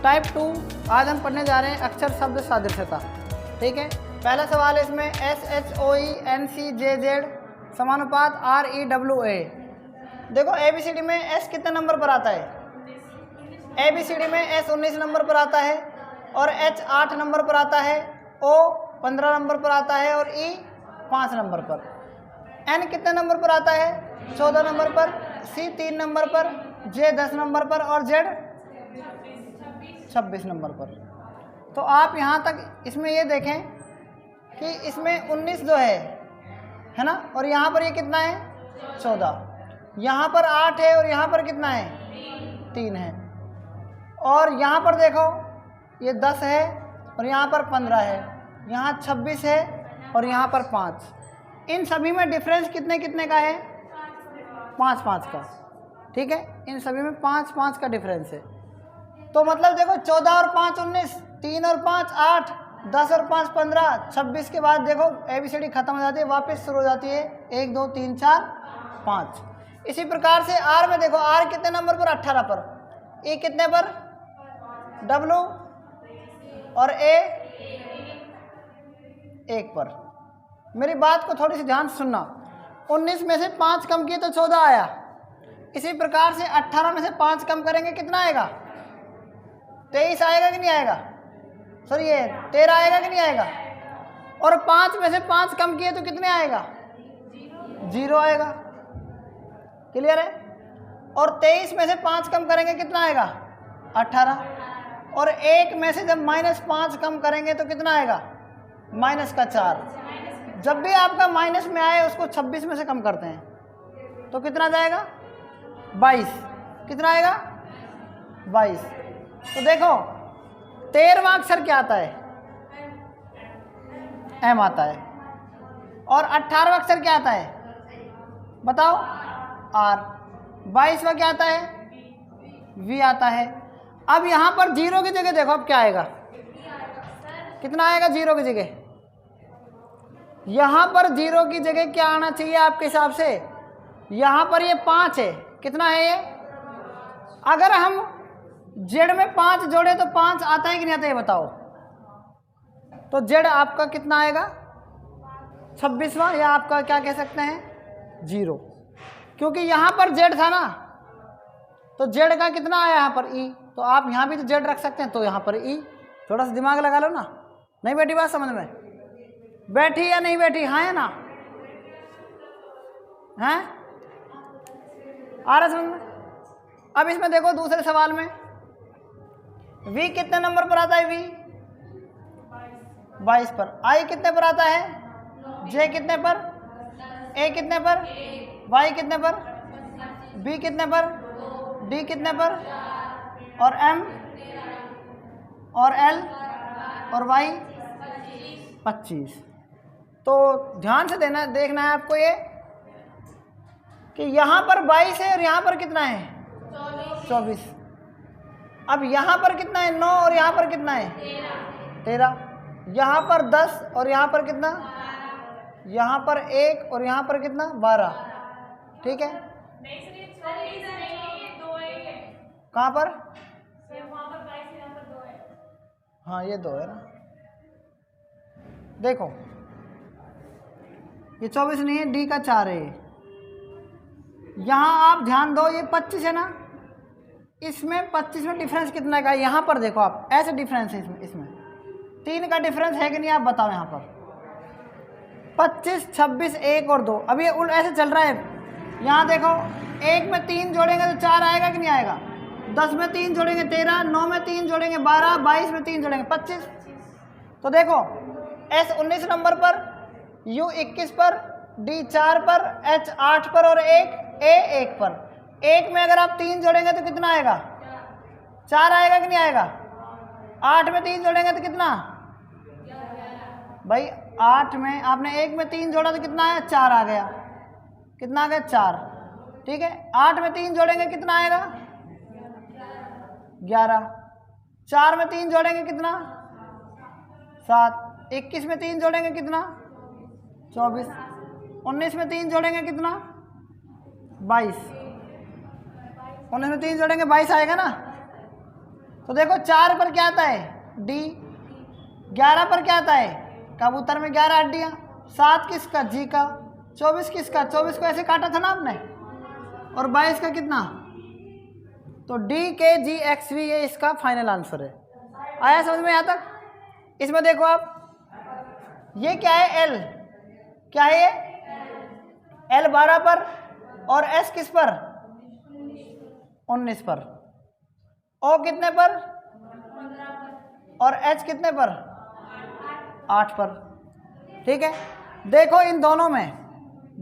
Type 2 आज हम पढ़ने जा रहे हैं अक्षर शब्द सादृश्यता। ठीक है, पहला सवाल है इसमें SHOENCJZ समानुपात REWA। देखो ABCD में S कितने नंबर पर आता है? ABCD में S 19 नंबर पर आता है और H 8 नंबर पर आता है, O 15 नंबर पर आता है और E 5 नंबर पर। N कितने नंबर पर आता है? 14 नंबर पर, C 3 नंबर पर, J 10 नंबर पर और Z 26 नंबर पर। तो आप यहाँ तक इसमें ये देखें कि इसमें 19 जो है ना, और यहाँ पर ये कितना है? 14। यहाँ पर 8 है और यहाँ पर कितना है? 3 है। और यहाँ पर देखो ये 10 है और यहाँ पर 15 है, यहाँ 26 है और यहाँ पर 5। इन सभी में डिफरेंस कितने कितने का है? 5-5 का। ठीक है, इन सभी में 5-5 का डिफरेंस है। तो मतलब देखो 14 और 5 19, 3 और 5 8, 10 और 5 15, 26 के बाद देखो ABCD खत्म हो जाती है, वापस शुरू हो जाती है 1 2 3 4 5। इसी प्रकार से R में देखो, R कितने नंबर पर? 18 पर, E कितने पर? W और A 1 पर। मेरी बात को थोड़ी सी ध्यान से सुनना। 19 में से 5 कम किए तो 14 आया। इसी प्रकार से 18 में से 5 कम करेंगे, कितना आएगा? 23 आएगा कि नहीं आएगा? सॉरी ये 13 आएगा कि नहीं आएगा? और 5 में से 5 कम किए तो कितने आएगा? 0 आएगा। क्लियर है? और 23 में से 5 कम करेंगे, कितना आएगा? 18। और 1 में से जब -5 कम करेंगे तो कितना आएगा? -4। जब भी आपका माइनस में आए उसको 26 में से कम करते हैं तो कितना जाएगा? 22। कितना आएगा? 22। तो देखो 13वां अक्षर क्या आता है? M आता है। और 18वां अक्षर क्या आता है? बताओ? R। 22वां क्या आता है? V आता है। अब यहाँ पर 0 की जगह देखो अब क्या आएगा? कितना आएगा 0 की जगह? यहाँ पर 0 की जगह क्या आना चाहिए आपके हिसाब से? यहाँ पर ये 5 है, कितना है ये? अगर हम Z में 5 जोड़े तो 5 आता है कि नहीं आता है, बताओ? तो Z आपका कितना आएगा? 26वां, या आपका क्या कह सकते हैं? 0। क्योंकि यहाँ पर Z था ना, तो Z का कितना आया यहाँ पर? E। तो आप यहाँ भी तो Z रख सकते हैं, तो यहाँ पर E। थोड़ा सा दिमाग लगा लो ना। नहीं बैठी बात समझ में? बैठी या नहीं बैठी? हाँ या ना? हैं? आ रहा समझ में? अब इसमें देखो दूसरे सवाल में V कितने नंबर पर आता है? V 22 पर। I कितने पर आता है? J कितने पर? A कितने पर? Y कितने पर? B कितने पर? D कितने पर? और M और L और Y 25। तो ध्यान से देखना है आपको ये कि यहाँ पर 22 है और यहाँ पर कितना है? 24। अब यहाँ पर कितना है? 9 और यहाँ पर कितना है? 13। यहाँ पर 10 और यहाँ पर कितना? यहाँ पर 1 और यहाँ पर कितना? 12। ठीक है, कहाँ पर? हाँ ये 2 है ना। देखो ये 24 नहीं है, D का 4 है। यहाँ आप ध्यान दो, ये 25 है ना, इसमें 25 में डिफरेंस कितना का? यहाँ पर देखो आप, ऐसे डिफरेंस है इसमें 3 का डिफरेंस है कि नहीं? आप बताओ। यहाँ पर 25 26 1 और 2। अब ये ऐसे चल रहा है। यहाँ देखो 1 में 3 जोड़ेंगे तो 4 आएगा कि नहीं आएगा? 10 में 3 जोड़ेंगे 13, 9 में 3 जोड़ेंगे 12, 22 में 3 जोड़ेंगे 25। तो देखो S 19 नंबर पर, U 21 पर, D 4 पर, H 8 पर और A 1 पर। 1 में अगर आप 3 जोड़ेंगे तो कितना आएगा? 4 आएगा कि नहीं आएगा? 8 में 3 जोड़ेंगे तो कितना? भाई 8 में आपने 1 में 3 जोड़ा तो कितना आया? 4 आ गया। कितना आ गया? 4। ठीक है, 8 में 3 जोड़ेंगे कितना आएगा? 11। 4 में 3 जोड़ेंगे कितना? 7। 21 में 3 जोड़ेंगे कितना? 24। 19 में 3 जोड़ेंगे कितना? 22। 19 में 3 जोड़ेंगे 22 आएगा ना। तो देखो 4 पर क्या आता है डी, 11 पर क्या आता है, कबूतर में 11 हड्डियाँ, 7 किसका जी का, 24 किसका, 24 को ऐसे काटा था ना आपने, और 22 का कितना, तो डी के जी एक्स वी ये इसका फाइनल आंसर है। आया समझ में यहाँ तक। इसमें देखो आप, ये क्या है एल, क्या है ये एल 12 पर और एस किस पर 19 पर, ओ कितने पर और एच कितने पर 8 पर। ठीक है, देखो इन दोनों में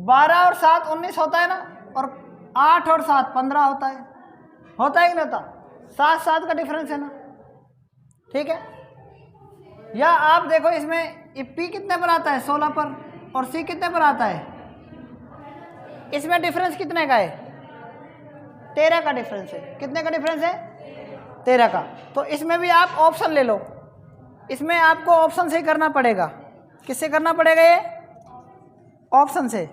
12 और 7 19 होता है ना, और 8 और 7 15 होता है कि नहीं होता, 7 का डिफरेंस है ना। ठीक है, या आप देखो इसमें पी कितने पर आता है 16 पर और सी कितने पर आता है, इसमें डिफरेंस कितने का है 13 का डिफरेंस है। कितने का डिफरेंस है 13 का। तो इसमें भी आप ऑप्शन ले लो, इसमें आपको ऑप्शन से करना पड़ेगा। किससे करना पड़ेगा ये, ऑप्शन से।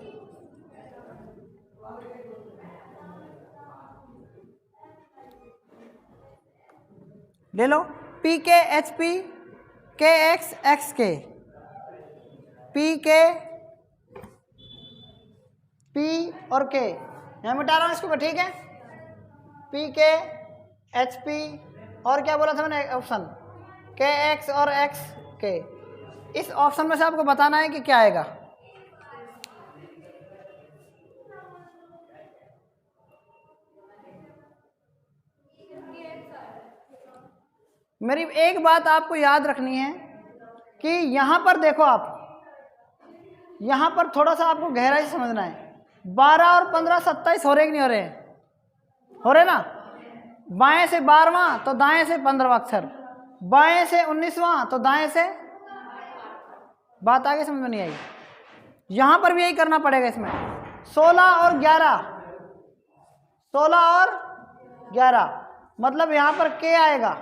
ले लो पी के एच पी के एक्स एक्स के, पी के पी और के यहाँ मिटा रहा हूँ इसको, ठीक है, पी के एच पी और क्या बोला था मैंने ऑप्शन के एक्स और एक्स के। इस ऑप्शन में से आपको बताना है कि क्या आएगा। मेरी एक बात आपको याद रखनी है कि यहाँ पर देखो आप, यहाँ पर थोड़ा सा आपको गहराई से समझना है। 12 और 15 27 हो रहे कि नहीं हो रहे, हो रहे ना। बाएं से 12वां तो दाएं से 15वां अक्षर, बाएं से 19वां तो दाएं से, बात आगे समझ में नहीं आई। यहाँ पर भी यही करना पड़ेगा। इसमें 16 और 11, 16 और 11 मतलब यहाँ पर के आएगा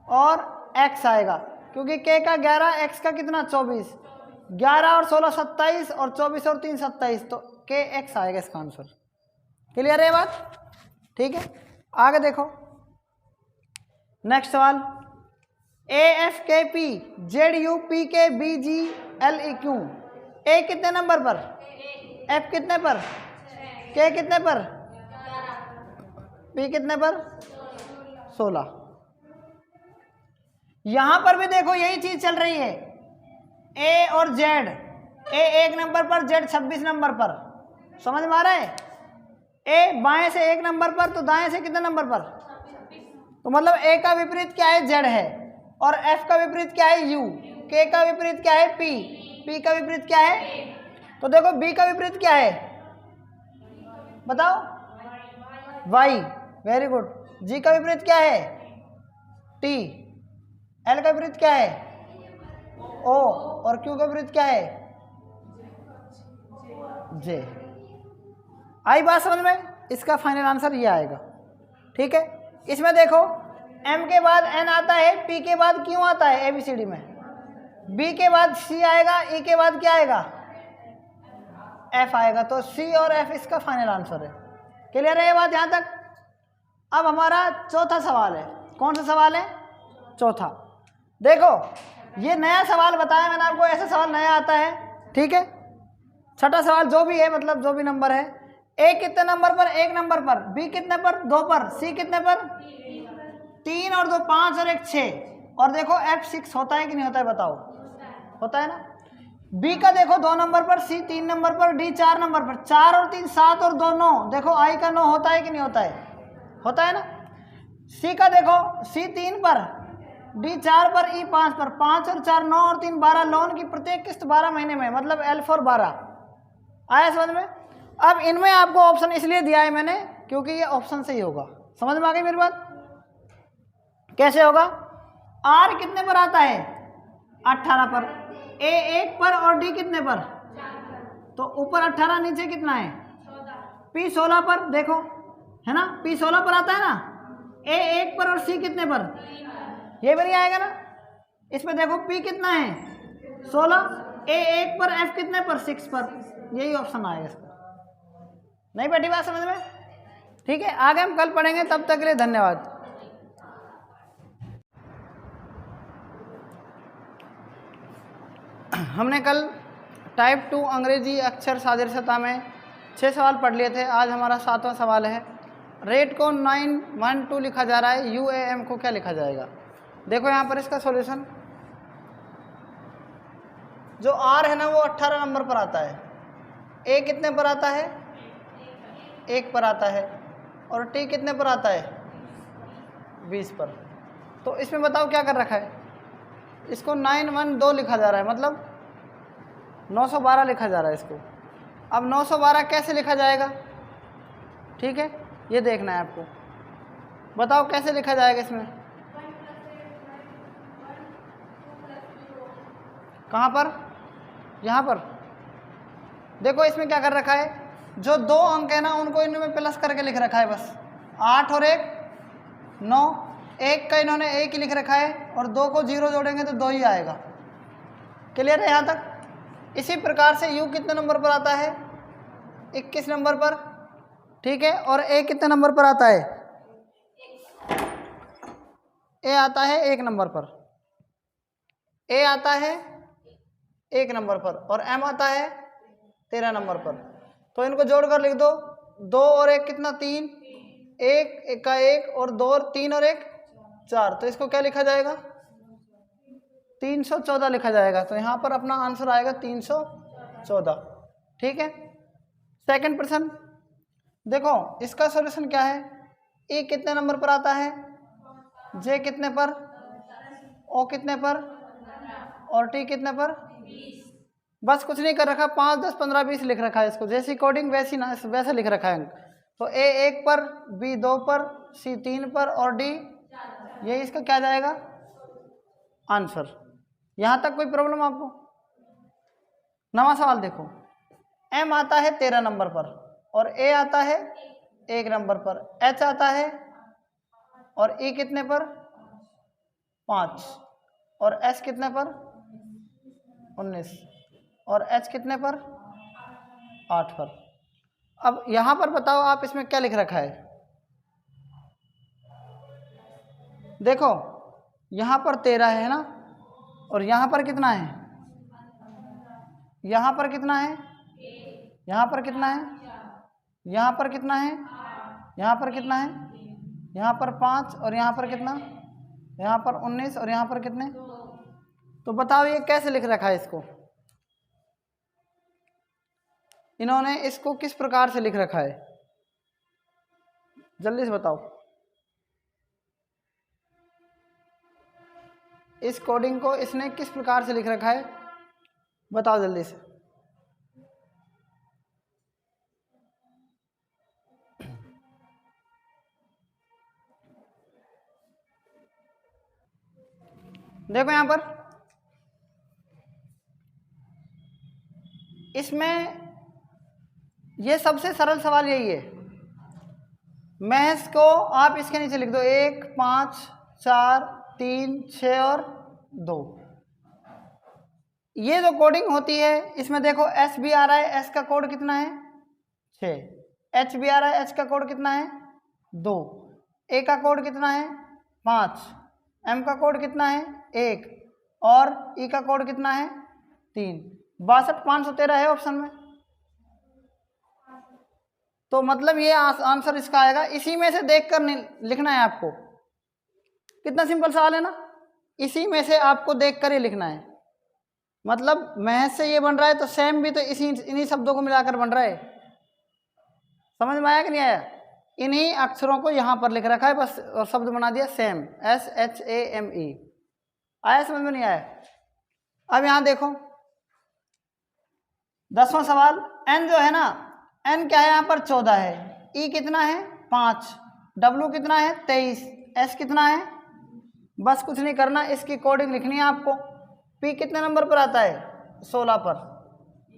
और x आएगा, क्योंकि k का 11 x का कितना 24, 11 और 16 27 और 24 और 3 27, तो k x आएगा इसका आंसर। क्लियर है बात, ठीक है। आगे देखो नेक्स्ट सवाल, A F K P Z U P K B G L E Q. A कितने नंबर पर, एफ कितने पर, के कितने पर, पी कितने पर 16। यहां पर भी देखो यही चीज चल रही है, ए और जेड, ए 1 नंबर पर जेड 26 नंबर पर। समझ में आ रहा है, ए बाएं से 1 नंबर पर तो दाएं से कितने नंबर पर, तो मतलब ए का विपरीत क्या है जेड है, और एफ का विपरीत क्या है यू, के का विपरीत क्या है पी, पी का विपरीत क्या है, तो देखो बी का विपरीत क्या है बताओ वाई, वेरी गुड। जी का विपरीत क्या है टी, एल का विपरीत क्या है ओ, और क्यू का विपरीत क्या है जे। आई बात समझ में, इसका फाइनल आंसर ये आएगा। ठीक है, इसमें देखो एम के बाद एन आता है, पी के बाद क्यू आता है एबीसीडी में, बी के बाद सी आएगा, ई के बाद क्या आएगा एफ आएगा, तो सी और एफ इसका फाइनल आंसर है। क्लियर है ये बात यहाँ तक। अब हमारा चौथा सवाल है, कौन सा सवाल है चौथा। देखो ये नया सवाल बताया मैंने आपको, ऐसा सवाल नया आता है, ठीक है। छठा सवाल जो भी है, मतलब जो भी नंबर है, ए कितने नंबर पर 1 नंबर पर, बी कितने पर 2 पर, सी कितने पर 3 और 2 5 और 1 6, और देखो एफ 6 होता है कि नहीं होता है बताओ, होता है ना। बी का देखो 2 नंबर पर, सी 3 नंबर पर, डी 4 नंबर पर, 4 और 3 7 और 2 9, देखो आई का 9 होता है कि नहीं होता है, होता है ना। सी का देखो, सी 3 पर, डी 4 पर, ई 5 पर, 5 और 4 9 और 3 12, लोन की प्रत्येक किस्त 12 महीने में, मतलब एल 4 12। आया समझ में। अब इनमें आपको ऑप्शन इसलिए दिया है मैंने क्योंकि ये ऑप्शन से ही होगा। समझ में आ गई मेरी बात, कैसे होगा। आर कितने पर आता है 18 पर, ए 1 पर और डी कितने पर, तो ऊपर 18 नीचे कितना है पी 16 पर, देखो है ना, पी 16 पर आता है ना, ए 1 पर और सी कितने पर, ये भी नहीं आएगा ना। इसमें देखो पी कितना है 16, ए 1 पर, एफ कितने पर 6 पर, यही ऑप्शन आएगा इसका। नहीं बैठी बात समझ में, ठीक है। आगे हम कल पढ़ेंगे, तब तक के लिए धन्यवाद। हमने कल टाइप 2 अंग्रेजी अक्षर सादृश्यता में 6 सवाल पढ़ लिए थे। आज हमारा 7वां सवाल है। रेट को 912 लिखा जा रहा है, UAM को क्या लिखा जाएगा? देखो यहाँ पर इसका सॉल्यूशन, जो R है ना वो 18 नंबर पर आता है, A कितने पर आता है? 1 पर आता है, और T कितने पर आता है? 20 पर। तो इसमें बताओ क्या कर रखा है? इसको 912 लिखा जा रहा है, मतलब 912 लिखा जा रहा है इसको। अब 912 कैसे लिखा जाएगा? ठीक है, ये देखना है आपको। बताओ कैसे लिखा जाएगा इसमें? कहाँ पर? यहाँ पर। देखो इसमें क्या कर रखा है, जो 2 अंक है ना उनको इन्होंने प्लस करके लिख रखा है बस। 8 और 1 9, 1 का इन्होंने 1 ही लिख रखा है, और 2 को 0 जोड़ेंगे तो 2 ही आएगा। क्लियर है यहाँ तक? इसी प्रकार से U कितने नंबर पर आता है? 21 नंबर पर। ठीक है, और A कितने नंबर पर आता है? A आता है 1 नंबर पर। A आता है 1 नंबर पर, और M आता है 13 नंबर पर। तो इनको जोड़कर लिख दो, 2 और 1 कितना? 3, 1 का 1 और 2 और 3 और 1 4। तो इसको क्या लिखा जाएगा? 314 लिखा जाएगा। तो यहाँ पर अपना आंसर आएगा 314। ठीक है। सेकंड प्रश्न देखो, इसका सॉल्यूशन क्या है? E कितने नंबर पर आता है? J कितने पर? O कितने पर? और T कितने पर? बस कुछ नहीं कर रखा, 5 10 15 20 लिख रखा है इसको, जैसी कोडिंग वैसी ना वैसा लिख रखा है। तो A 1 पर, B 2 पर, C 3 पर और D, ये इसका क्या जाएगा? आंसर। यहाँ तक कोई प्रॉब्लम आपको? नवा सवाल देखो, M आता है 13 नंबर पर, और A आता है 1 नंबर पर, H आता है, और E कितने पर? 5, और S कितने पर? 19, और H कितने पर? 8 पर। अब यहाँ पर बताओ आप इसमें क्या लिख रखा है? देखो यहाँ पर 13 है ना, और यहाँ पर कितना है? यहाँ पर कितना है? यहाँ पर कितना है? यहाँ पर कितना है? यहाँ पर कितना है? यहाँ पर 5, और यहाँ पर कितना? यहाँ पर 19, और यहाँ पर कितने? तो बताओ ये कैसे लिख रखा है इसको? इन्होंने इसको किस प्रकार से लिख रखा है? जल्दी से बताओ। इस कोडिंग को इसने किस प्रकार से लिख रखा है? बताओ जल्दी से। देखो यहाँ पर इसमें ये सबसे सरल सवाल यही है। मैथ्स को आप इसके नीचे लिख दो 1 5 4 3 6 और 2। ये जो कोडिंग होती है इसमें देखो S भी आ रहा है, S का कोड कितना है? 6। H भी आ रहा है, H का कोड कितना है? 2। A का कोड कितना है? 5। M का कोड कितना है? 1। और E का कोड कितना है? 3। 62 513 है ऑप्शन में। तो मतलब ये आंसर इसका आएगा। इसी में से देखकर लिखना है आपको। कितना सिंपल सवाल है ना? इसी में से आपको देखकर ही लिखना है। मतलब मैथ से ये बन रहा है तो सेम भी तो इन्हीं शब्दों को मिलाकर बन रहा है। समझ में आया कि नहीं आया? इन्हीं अक्षरों को यहाँ पर लिख रखा है बस, और शब्द बना दिया सेम, SHAME। आया समझ में? नहीं आया? अब यहाँ देखो 10वां सवाल। N जो है ना, N क्या है यहाँ पर? 14 है। E कितना है? 5। W कितना है? 23। S कितना है? बस कुछ नहीं करना, इसकी कोडिंग लिखनी है आपको। P कितने नंबर पर आता है? 16 पर।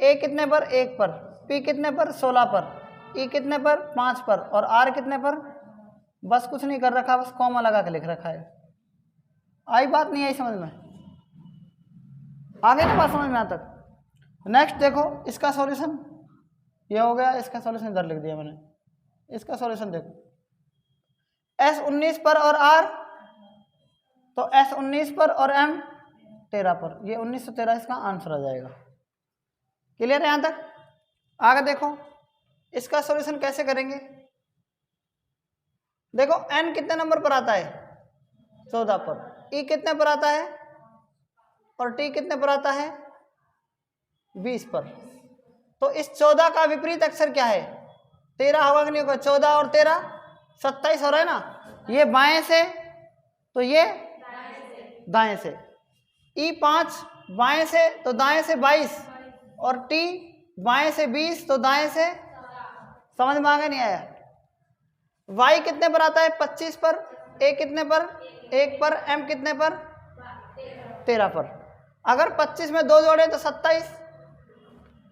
A कितने पर? 1 पर। P कितने पर? 16 पर। E कितने पर? 5 पर। और R कितने पर? बस कुछ नहीं कर रखा, बस कॉमा लगा के लिख रखा है। आई बात? नहीं आई समझ में? आगे की बात समझ में यहाँ तक? नेक्स्ट देखो इसका सॉल्यूशन, ये हो गया। इसका सॉल्यूशन इधर लिख दिया मैंने। इसका सॉल्यूशन देखो, S 19 पर और R, तो S 19 पर और M 13 पर, ये 1913 इसका आंसर आ जाएगा। क्लियर है यहाँ तक? आगे देखो इसका सॉल्यूशन कैसे करेंगे। देखो n कितने नंबर पर आता है, 14 पर, e कितने पर आता है और t कितने पर आता है, 20 पर। तो इस 14 का विपरीत अक्षर क्या है, 13 होगा कि नहीं होगा, 14 और 13 27 हो रहा है ना, ये बाएं से तो ये दाएं से, E5 बाएं से तो दाएं से 22 और T बाएं से 20 तो दाएं से, समझ में आ गया नहीं आया। Y कितने पर आता है, 25 पर, A कितने पर, 1 पर, M कितने पर, 13 पर। अगर 25 में 2 जोड़े तो 27,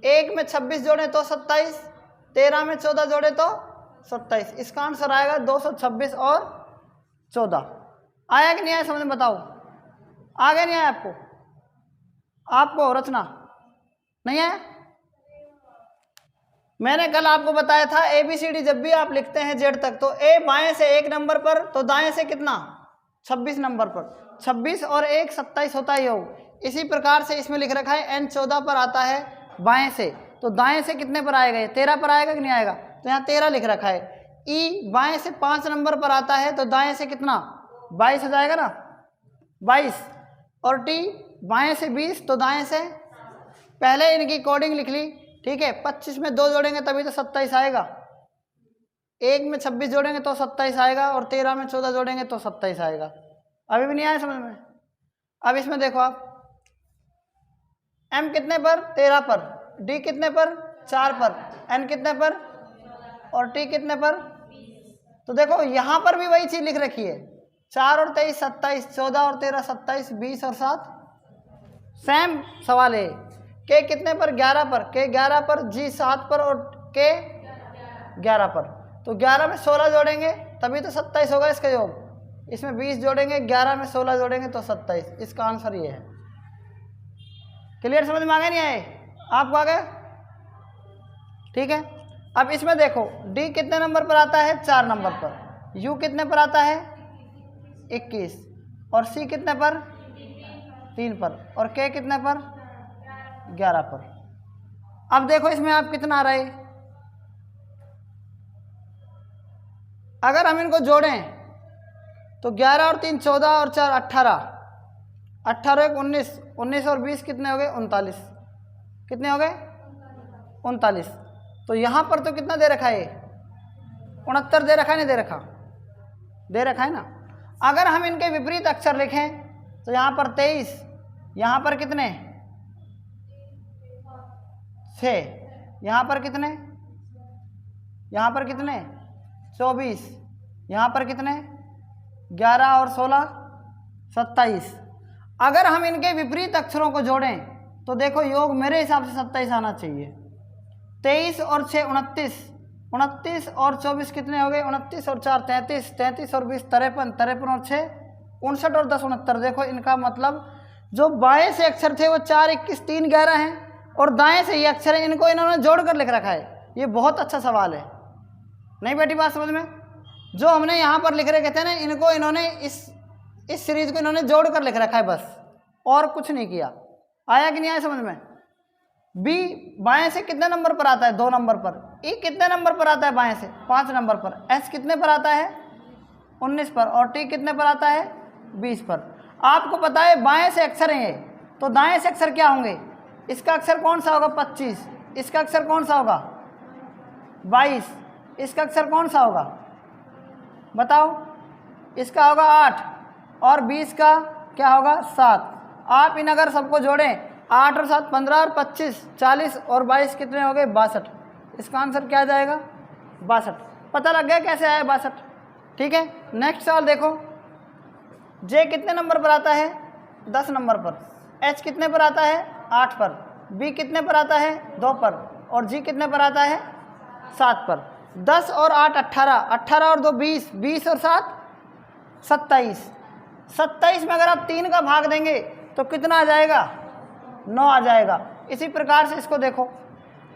1 में 26 जोड़े तो 27, 13 में 14 जोड़े तो 27। इसका आंसर आएगा 226 और 14। आया कि नहीं आया समझ में, बताओ आ गया नहीं आया आपको, आपको रचना नहीं आया। मैंने कल आपको बताया था ABCD जब भी आप लिखते हैं Z तक तो A बाएं से 1 नंबर पर तो दाएं से कितना, 26 नंबर पर, 26 और 1 27 होता है योग। इसी प्रकार से इसमें लिख रखा है N 14 पर आता है बाएं से, तो दाएं से कितने पर आएगा, ये 13 पर आएगा कि नहीं आएगा, तो यहाँ 13 लिख रखा है। E बाएं से 5 नंबर पर आता है तो दाएं से कितना, 22 हो जाएगा ना, 22, और T बाएं से 20 तो दाएं से, पहले इनकी कोडिंग लिख ली, ठीक है। 25 में 2 जोड़ेंगे तभी तो 27 आएगा, 1 में 26 जोड़ेंगे तो 27 आएगा, और 13 में 14 जोड़ेंगे तो 27 आएगा। अभी भी नहीं आया समझ में। अब इसमें देखो आप, M कितने पर, 13 पर, D कितने पर, 4 पर, N कितने पर और T कितने पर। तो देखो यहाँ पर भी वही चीज लिख रखी है, 4 और 23 27, 14 और 13 27, 20 और 7, सेम सवाल है। K कितने पर, 11 पर, K 11 पर, G 7 पर और K 11 पर। तो 11 में 16 जोड़ेंगे तभी तो 27 होगा इसका योग, इसमें 20 जोड़ेंगे, 11 में 16 जोड़ेंगे तो 27। इसका आंसर ये है। क्लियर समझ में आ गया नहीं आए आपको, आ गया, ठीक है। अब इसमें देखो D कितने नंबर पर आता है, 4 नंबर पर, U कितने पर आता है 21, और C कितने पर, 3 पर, और K कितने पर, 11 पर। अब देखो इसमें आप कितना आ रहा है, अगर हम इनको जोड़ें तो 11 और 3 14 और 4 18, 18 1 19, 19 और 20 कितने हो गए, 39, कितने हो गए 39। तो यहाँ पर तो कितना दे रखा है, 69 दे रखा है, नहीं दे रखा, दे रखा है ना। अगर हम इनके विपरीत अक्षर लिखें तो यहाँ पर 23, यहाँ पर कितने 6, यहाँ पर कितने, यहाँ पर कितने 24, यहाँ पर कितने 11 और 16 27। अगर हम इनके विपरीत अक्षरों को जोड़ें तो देखो योग मेरे हिसाब से 27 आना चाहिए। 23 और 6 29, 29 और 24 कितने हो गए, 29 और 4 33, 33 और 20 53, 53 और 6 59 और 10 69। देखो इनका मतलब जो बाएं से अक्षर थे वो 4 21 3 11 हैं, और दाएं से ये अक्षर है, इनको इन्होंने जोड़कर लिख रखा है। ये बहुत अच्छा सवाल है, नहीं बेटी बात समझ में। जो हमने यहाँ पर लिख रखे थे ना, इनको इन्होंने इस सीरीज को इन्होंने जोड़कर लिख रखा है बस, और कुछ नहीं किया। आया कि नहीं आया समझ में। B बाएं से कितने नंबर पर आता है, 2 नंबर पर। E कितने नंबर पर आता है बाएं से, 5 नंबर पर। S कितने पर आता है, 19 पर, और T कितने पर आता है, 20 पर। आपको पता है बाएं से अक्षर हैं ये, तो दाएं से अक्षर क्या होंगे, इसका अक्षर कौन सा होगा 25, इसका अक्षर कौन सा होगा 22, इसका अक्षर कौन सा होगा बताओ, इसका होगा 8, और 20 का क्या होगा 7। आप इन अगर सबको जोड़ें, 8 और 7 15 और 25 40 और 22 कितने हो गए 62। इसका आंसर क्या आ जाएगा 62। पता लग गया कैसे आया 62, ठीक है। नेक्स्ट सवाल देखो, J कितने नंबर पर आता है 10 नंबर पर, H कितने पर आता है 8 पर, B कितने पर आता है 2 पर, और G कितने पर आता है 7 पर। 10 और 8 18, 18 और 2 20, 20 और 7 27। 27 में अगर आप 3 का भाग देंगे तो कितना आ जाएगा 9 आ जाएगा। इसी प्रकार से इसको देखो,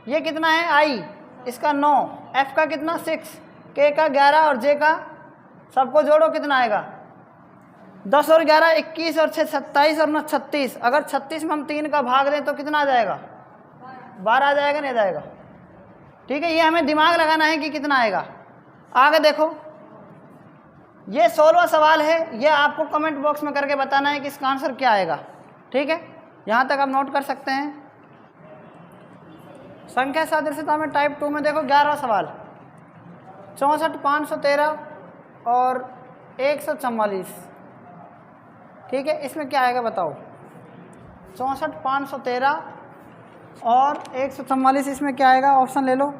ये कितना है I, इसका 9, F का कितना 6, K का 11 और J का, सबको जोड़ो कितना आएगा 10 और 11 21 और 6 27 और 9 36। अगर 36 में हम 3 का भाग दें तो कितना आ जाएगा? 12 आ जाएगा, नहीं आ जाएगा? ठीक है, ये हमें दिमाग लगाना है कि कितना आएगा। आगे देखो, ये 16वां सवाल है, ये आपको कमेंट बॉक्स में करके बताना है कि इसका आंसर क्या आएगा। ठीक है, यहाँ तक आप नोट कर सकते हैं। संख्या सादृश्यता में टाइप 2 में देखो 11वां सवाल, 64 513 और 144। ठीक है, इसमें क्या आएगा बताओ? 64 513 और 144, इसमें क्या आएगा? ऑप्शन ले लो।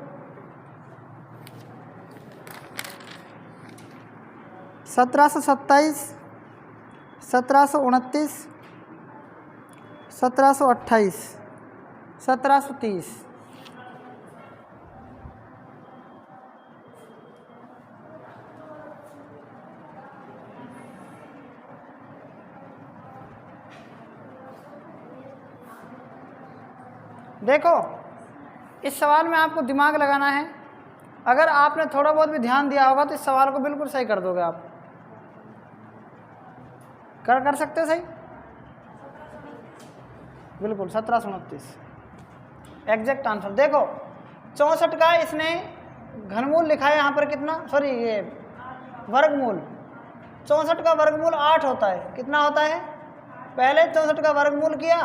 1727, 1729, 1728, 1730। देखो, इस सवाल में आपको दिमाग लगाना है। अगर आपने थोड़ा बहुत भी ध्यान दिया होगा तो इस सवाल को बिल्कुल सही कर दोगे आप। कर सकते हो सही? बिल्कुल 1729 एग्जैक्ट आंसर। देखो 64 का इसने घनमूल लिखा है यहाँ पर कितना, सॉरी ये वर्गमूल। 64 का वर्गमूल 8 होता है। कितना होता है? पहले 64 का वर्गमूल किया,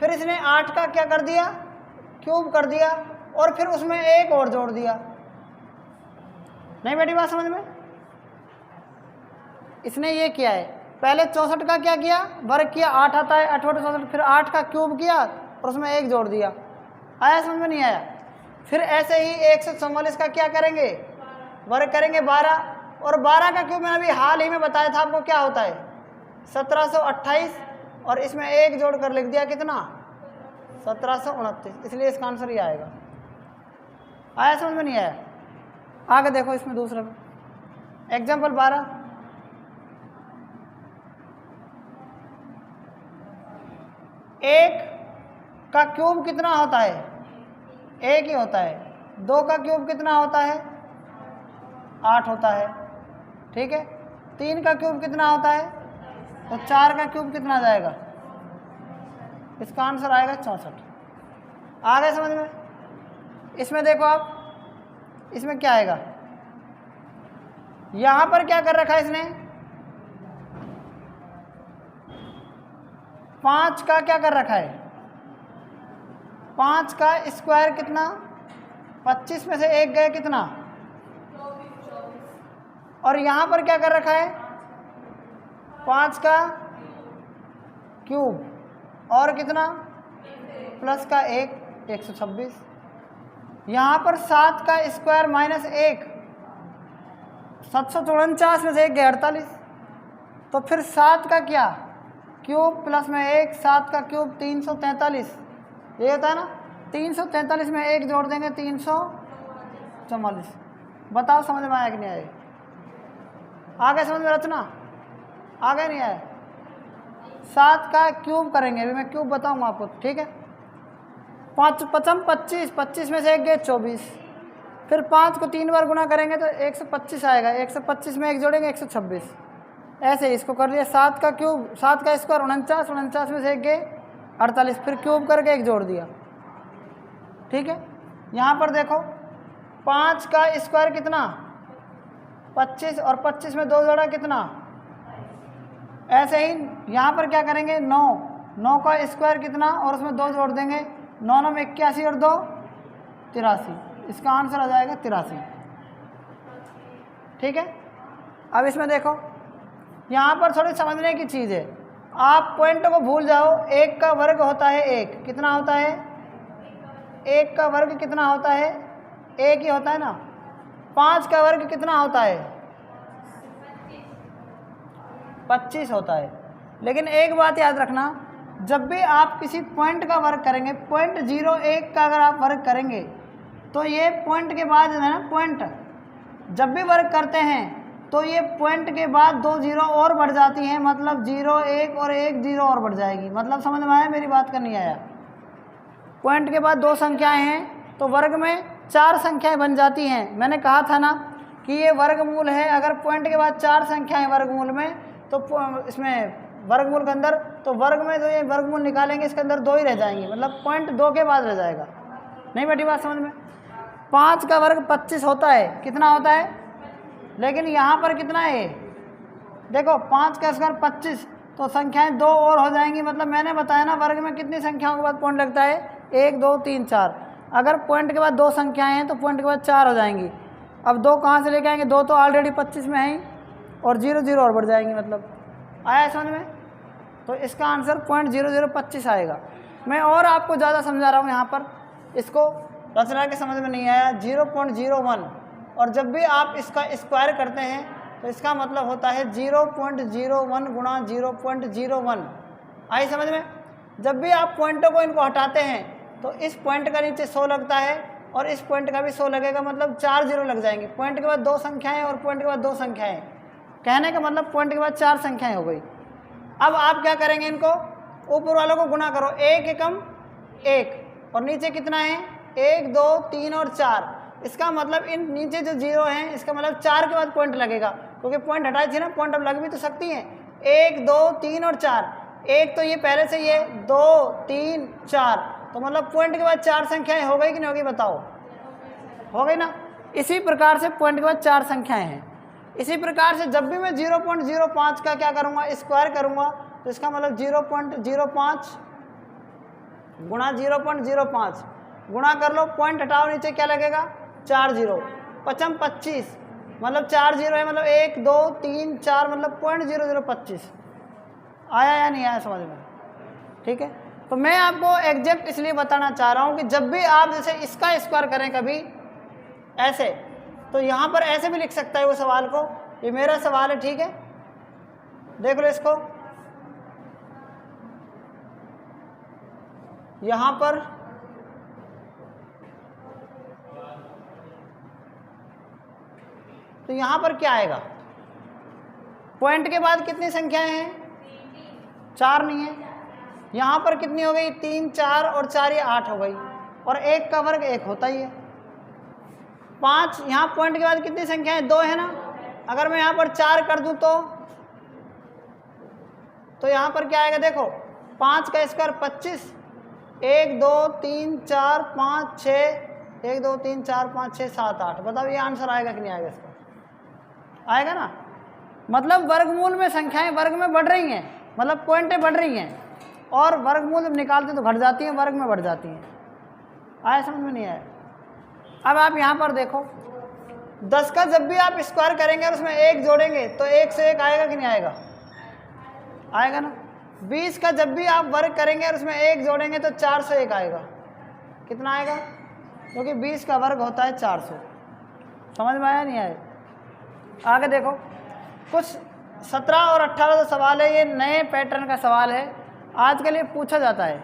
फिर इसने 8 का क्या कर दिया? क्यूब कर दिया, और फिर उसमें एक और जोड़ दिया। नहीं बेटी बात समझ में? इसने ये किया है, पहले 64 का क्या किया? वर्ग किया, 8 आता है, 8 बटे 64, फिर 8 का क्यूब किया और उसमें एक जोड़ दिया। आया समझ में? नहीं आया? फिर ऐसे ही 144 का क्या करेंगे? वर्ग करेंगे 12, और 12 का क्यूब मैंने अभी हाल ही में बताया था आपको क्या होता है? 1728, और इसमें एक जोड़ कर लिख दिया कितना? 1729। इसलिए इसका आंसर ये आएगा। आया समझ में? नहीं आया? आगे देखो, इसमें दूसरा एग्जाम्पल 12, एक का क्यूब कितना होता है? एक ही होता है। 2 का क्यूब कितना होता है? 8 होता है। ठीक है, 3 का क्यूब कितना होता है? तो 4 का क्यूब कितना जाएगा? इसका आंसर आएगा 64। आ गए समझ में? इसमें देखो आप, इसमें क्या आएगा? यहां पर क्या कर रखा है इसने? 5 का क्या कर रखा है? 5 का स्क्वायर कितना? 25 में से एक गए कितना? 24। और यहां पर क्या कर रखा है? 5 का क्यूब और कितना? प्लस का 1, 126। यहाँ पर 7 का स्क्वायर माइनस 1, 749 में से 1 गए 48। तो फिर 7 का क्या? क्यूब प्लस में 1, 7 का क्यूब 343। ये होता है ना? 343 में 1 जोड़ देंगे 344। बताओ समझ में आया कि नहीं आया? आगे समझ में रचना? आगे नहीं आया? 7 का क्यूब करेंगे, अभी मैं क्यूब बताऊंगा आपको। ठीक है, 5 पचम 25, 25 में से 1 गए 24। फिर 5 को 3 बार गुना करेंगे तो 125 आएगा। 125 में 1 जोड़ेंगे 126। ऐसे ही इसको कर लिया। 7 का क्यूब, 7 का स्क्वायर 49, 49 में से 1 गए 48, फिर क्यूब करके 1 जोड़ दिया। ठीक है, यहाँ पर देखो 5 का स्क्वायर कितना? 25, और 25 में 2 जोड़ा कितना? ऐसे ही यहाँ पर क्या करेंगे? 9 का स्क्वायर कितना? और उसमें 2 जोड़ देंगे। 9 में 81 और 2 83। इसका आंसर आ जाएगा 83। ठीक है, अब इसमें देखो, यहाँ पर थोड़ी समझने की चीज़ है। आप पॉइंट को भूल जाओ। 1 का वर्ग होता है 1, कितना होता है? 1 का वर्ग कितना होता है? 1 ही होता है ना। 5 का वर्ग कितना होता है? 25 होता है। लेकिन एक बात याद रखना, जब भी आप किसी पॉइंट का वर्ग करेंगे, पॉइंट 01 का अगर आप वर्ग करेंगे तो ये पॉइंट के बाद है ना, पॉइंट जब भी वर्ग करते हैं तो ये पॉइंट के बाद 2 जीरो और बढ़ जाती हैं, मतलब 0 1 और 1 0 और बढ़ जाएगी। मतलब समझ में आया? मेरी बात का नहीं आया? पॉइंट के बाद 2 संख्याएं हैं तो वर्ग में 4 संख्याएं बन जाती हैं। मैंने कहा था ना कि ये वर्गमूल है। अगर पॉइंट के बाद 4 संख्याएं वर्गमूल में तो इसमें वर्गमूल के अंदर, तो वर्ग में जो ये वर्गमूल निकालेंगे इसके अंदर 2 ही रह जाएंगे, मतलब पॉइंट 2 के बाद रह जाएगा। नहीं बैठी बात समझ में? 5 का वर्ग 25 होता है, कितना होता है? लेकिन यहाँ पर कितना है? देखो 5 का स्क्वायर 25, तो संख्याएं 2 और हो जाएंगी। मतलब मैंने बताया ना वर्ग में कितनी संख्याओं के बाद पॉइंट लगता है? 1 2 3 4। अगर पॉइंट के बाद 2 संख्याएं हैं तो पॉइंट के बाद 4 हो जाएंगी। अब 2 कहाँ से लेके आएंगे? 2 तो ऑलरेडी 25 में है और 0 0 और बढ़ जाएंगी। मतलब आया समझ में? तो इसका आंसर 0.0025 आएगा। मैं और आपको ज़्यादा समझा रहा हूँ यहाँ पर, इसको रचना के समझ में नहीं आया। 0.01, और जब भी आप इसका स्क्वायर करते हैं तो इसका मतलब होता है 0.01 गुणा 0.01। आई समझ में? जब भी आप पॉइंटों को इनको हटाते हैं तो इस पॉइंट का नीचे 100 लगता है और इस पॉइंट का भी 100 लगेगा, मतलब 4 0 लग जाएंगे। पॉइंट के बाद 2 संख्याएं और पॉइंट के बाद 2 संख्याएं, कहने का मतलब पॉइंट के बाद 4 संख्याएं हो गई। अब आप क्या करेंगे? इनको ऊपर वालों को गुणा करो, 1 एकम 1 और नीचे कितना है? 1 2 3 और 4। इसका मतलब इन नीचे जो 0 हैं इसका मतलब 4 के बाद पॉइंट लगेगा, क्योंकि पॉइंट हटाई थी ना, पॉइंट अब लग भी तो सकती हैं। 1 2 3 और 4, 1 तो ये पहले से ही है, 2 3 4, तो मतलब पॉइंट के बाद 4 संख्याएं हो गई कि नहीं होगी? बताओ, हो गई ना? इसी प्रकार से पॉइंट के बाद 4 संख्याएं हैं। इसी प्रकार से जब भी मैं 0.05 का क्या करूँगा? स्क्वायर करूँगा, तो इसका मतलब 0.05 गुणा 0.05 गुणा कर लो, पॉइंट हटाओ, नीचे क्या लगेगा? 4 0, 5 25, मतलब 4 0 है, मतलब 1 2 3 4, मतलब 0.0025। आया या नहीं आया समझ में? ठीक है, तो मैं आपको एग्जैक्ट इसलिए बताना चाह रहा हूँ कि जब भी आप जैसे इसका स्क्वायर करें कभी ऐसे, तो यहाँ पर ऐसे भी लिख सकता है वो सवाल को। ये मेरा सवाल है, ठीक है, देख लो इसको। यहाँ पर तो यहाँ पर क्या आएगा? पॉइंट के बाद कितनी संख्याएं हैं? 4 नहीं है। यहाँ पर कितनी हो गई? 3 4 और 4 ये 8 हो गई, और 1 का वर्ग 1 होता ही है। 5, यहाँ पॉइंट के बाद कितनी संख्या है? 2 है ना। अगर मैं यहाँ पर 4 कर दूँ तो यहाँ पर क्या आएगा? देखो 5 का स्क्वायर 25, 1 2 3 4 5 6, 1 2 3 4 5 6 7 8। बताओ ये आंसर आएगा कि नहीं आएगा? इसका आएगा ना। मतलब वर्गमूल में संख्याएं वर्ग में बढ़ रही हैं, मतलब पॉइंटें बढ़ रही हैं, और वर्गमूल जब निकालते तो घट जाती हैं, वर्ग में बढ़ जाती हैं। आया समझ में नहीं आया? अब आप यहाँ पर देखो, 10 का जब भी आप स्क्वायर करेंगे और उसमें 1 जोड़ेंगे तो 1 से 1 आएगा कि नहीं आएगा? आएगा ना। 20 का जब भी आप वर्ग करेंगे और उसमें 1 जोड़ेंगे तो 4 से 1 आएगा। कितना आएगा? क्योंकि 20 का वर्ग होता है 400। समझ में आया नहीं आया? आगे देखो, कुछ 17 और 18 जो सवाल है ये नए पैटर्न का सवाल है, आज के लिए पूछा जाता है।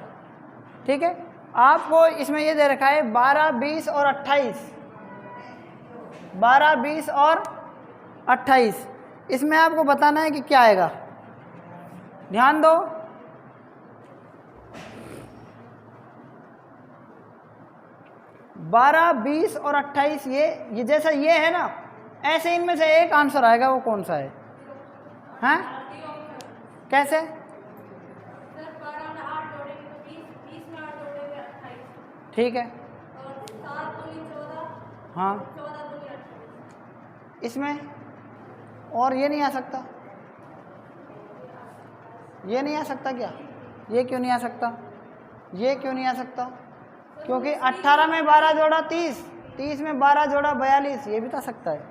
ठीक है, आपको इसमें ये दे रखा है 12 20 और 28, 12 20 और 28। इसमें आपको बताना है कि क्या आएगा। ध्यान दो, बारह 20 और 28, ये जैसा ये है ना, ऐसे इनमें से एक आंसर आएगा। वो कौन सा है? हैं? कैसे? ठीक है, हाँ, इसमें और ये नहीं आ सकता? ये नहीं आ सकता क्या? ये क्यों नहीं आ सकता? ये क्यों नहीं आ सकता? क्योंकि 18 में 12 जोड़ा 30, 30 में 12 जोड़ा 42, ये भी तो आ सकता है।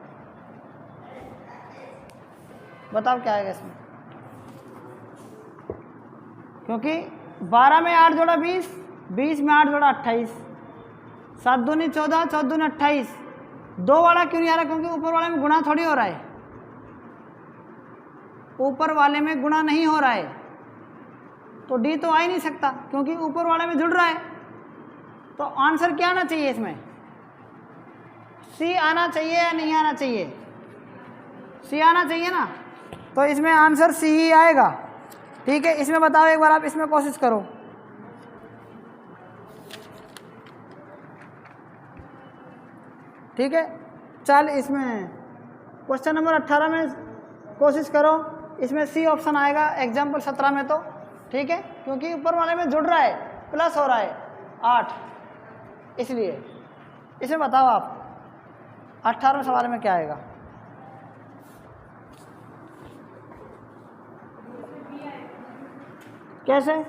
बताओ क्या आएगा इसमें? क्योंकि 12 में 8 जोड़ा 20, 20 में 8 जोड़ा 28, 7 दूनी 14, 14 दूनी 28। 2 वाला क्यों नहीं आ रहा? क्योंकि ऊपर वाले में गुणा थोड़ी हो रहा है, ऊपर वाले में गुणा नहीं हो रहा है, तो डी तो आ ही नहीं सकता क्योंकि ऊपर वाले में जुड़ रहा है। तो आंसर क्या आना चाहिए इसमें? सी आना चाहिए या नहीं आना चाहिए? सी आना चाहिए ना, तो इसमें आंसर सी ही आएगा। ठीक है, इसमें बताओ एक बार, आप इसमें कोशिश करो। ठीक है, चल इसमें क्वेश्चन नंबर 18 में कोशिश करो। इसमें सी ऑप्शन आएगा एग्जाम्पल 17 में तो, ठीक है, क्योंकि ऊपर वाले में जुड़ रहा है, प्लस हो रहा है 8, इसलिए। इसमें बताओ आप 18वें सवाल में क्या आएगा? कैसे?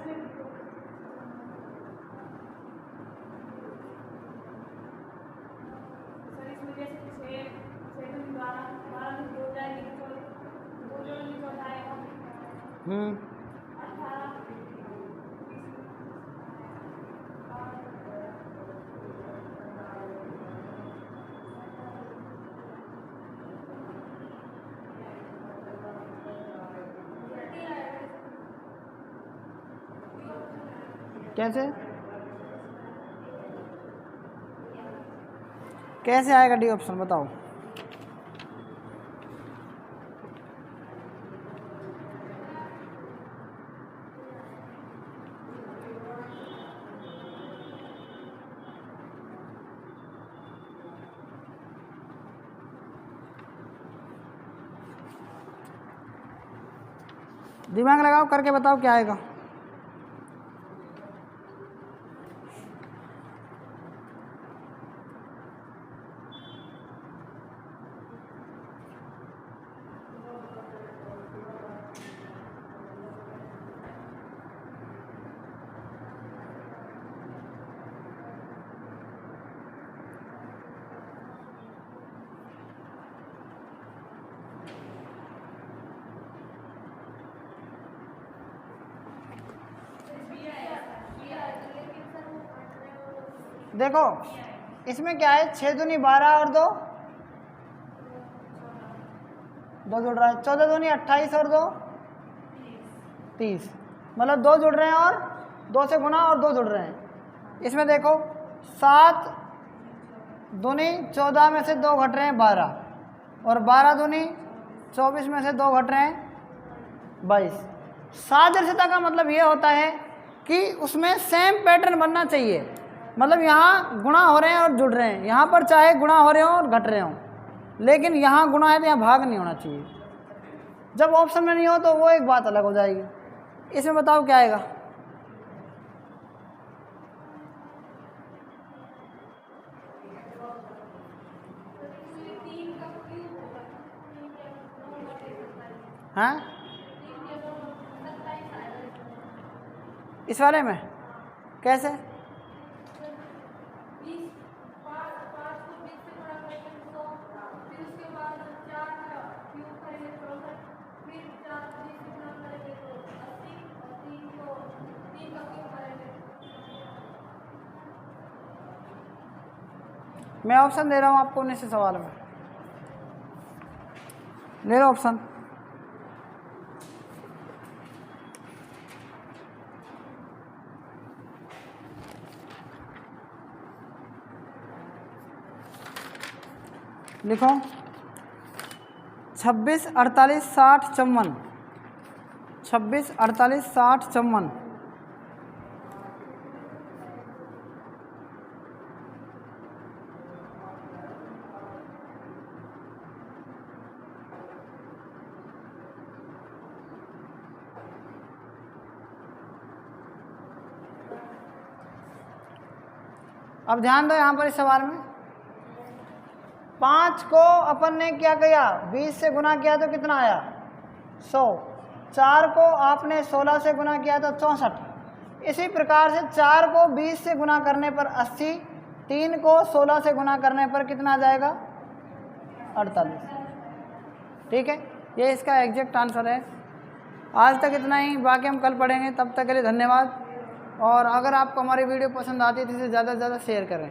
कैसे कैसे आएगा डी ऑप्शन बताओ? दिमाग लगाओ, करके बताओ क्या आएगा। देखो इसमें क्या है, 6 दूनी 12 और 2 जुड़ रहा है, 14 दूनी 28 और 2 30, मतलब 2 जुड़ रहे हैं और 2 से गुना और 2 जुड़ रहे हैं। इसमें देखो 7 दूनी 14 में से 2 घट रहे हैं 12, और 12 दूनी 24 में से 2 घट रहे हैं 22। सादृश्यता का मतलब ये होता है कि उसमें सेम पैटर्न बनना चाहिए, मतलब यहाँ गुणा हो रहे हैं और जुड़ रहे हैं, यहाँ पर चाहे गुणा हो रहे हो और घट रहे हो, लेकिन यहाँ गुणा है तो यहाँ भाग नहीं होना चाहिए। जब ऑप्शन में नहीं हो तो वो एक बात अलग हो जाएगी। इसमें बताओ क्या आएगा? हाँ, इस वाले में कैसे? मैं ऑप्शन दे रहा हूँ आपको 19 सवाल में, ले लो ऑप्शन। लिखो 26, 48, 60, 54, 26, 48, 60, 54। अब ध्यान दो यहाँ पर इस सवाल में 5 को अपन ने क्या किया, 20 से गुना किया तो कितना आया 100, 4 को आपने 16 से गुना किया तो 64। इसी प्रकार से 4 को 20 से गुना करने पर 80, 3 को 16 से गुना करने पर कितना आ जाएगा 48। ठीक है, ये इसका एग्जैक्ट आंसर है। आज तक इतना ही, बाकी हम कल पढ़ेंगे। तब तक के लिए धन्यवाद। और अगर आपको हमारी वीडियो पसंद आती है तो इसे ज़्यादा से ज़्यादा शेयर करें।